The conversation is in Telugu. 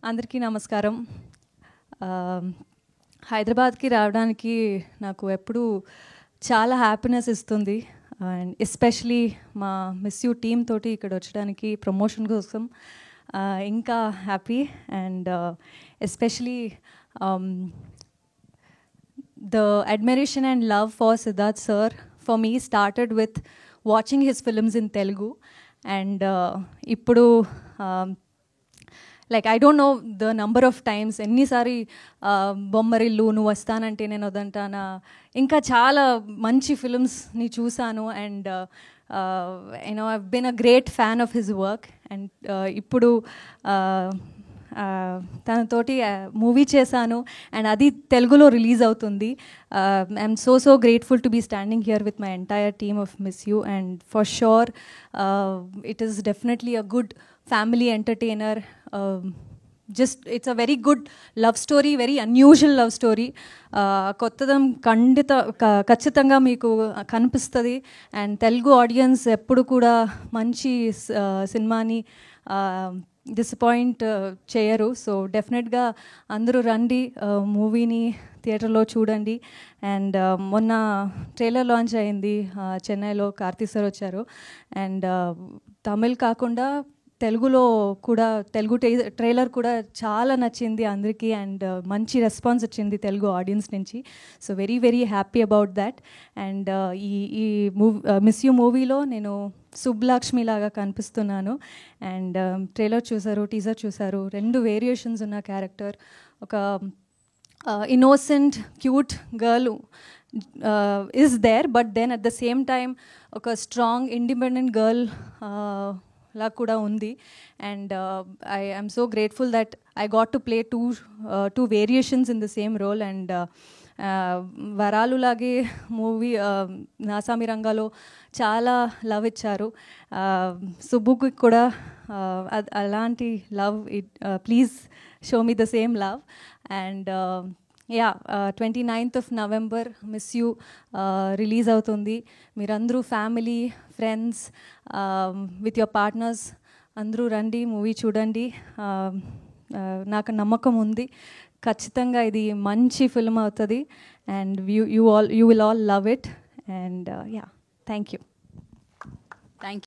అందరికీ నమస్కారం. హైదరాబాద్కి రావడానికి నాకు ఎప్పుడూ చాలా హ్యాపీనెస్ ఇస్తుంది. అండ్ ఎస్పెషలీ మా మిస్ యూ టీమ్ తోటి ఇక్కడ వచ్చడానికి ప్రమోషన్ కోసం ఇంకా happy. And especially the admiration and love for Siddharth sir for me started with watching his films in Telugu, and ippudu like I don't know the number of times enni sari bommarillu nu vastanante nenu odantana inka chaala manchi films ni chusanu, and you know, I've been a great fan of his work. And ippudu తనతోటి మూవీ చేశాను, అండ్ అది తెలుగులో రిలీజ్ అవుతుంది. I'm so grateful to be standing here with my entire team of miss you, and for sure it is definitely a good family entertainer. Just it's a very good love story, very unusual love story. కొత్తదం ఖచ్చితంగా మీకు కనిపిస్తుంది. అండ్ తెలుగు ఆడియన్స్ ఎప్పుడు కూడా మంచి సినిమాని డిసప్పాయింట్ చేయరు. సో డెఫినెట్గా అందరూ రండి, మూవీని థియేటర్లో చూడండి. అండ్ మొన్న ట్రైలర్ లాంచ్ అయింది చెన్నైలో, కార్తీ సార్ వచ్చారు. అండ్ తమిళ్ కాకుండా తెలుగులో కూడా తెలుగు ట్రైలర్ కూడా చాలా నచ్చింది అందరికీ, అండ్ మంచి రెస్పాన్స్ వచ్చింది తెలుగు ఆడియన్స్ నుంచి. So very happy about that. And ఈ మిస్ యూ మూవీలో నేను సుబ్బలక్ష్మి లాగా కనిపిస్తున్నాను. అండ్ ట్రైలర్ చూసారు, టీజర్ చూసారు, 2 వేరియేషన్స్ ఉన్న క్యారెక్టర్. ఒక innocent cute girl is there, but then at the same time ఒక స్ట్రాంగ్ ఇండిపెండెంట్ గర్ల్ లా కూడా ఉంది. And I'm so grateful that I got to play two variations in the same role. And వరాలులాగే మూవీ నాసామి రంగాలో చాలా లవ్ ఇచ్చారు. సుబ్బుకి కూడా అలాంటి love, please show me the same love. And yeah 29th of November miss you release అవుతుంది. మీరందరూ family, friends, with your partners అందరూ రండి, మూవీ చూడండి. నాకు నమ్మకం ఉంది ఖచ్చితంగా ఇది మంచి ఫిల్మ్ అవుతుంది. And you will all love it. And yeah, thank you.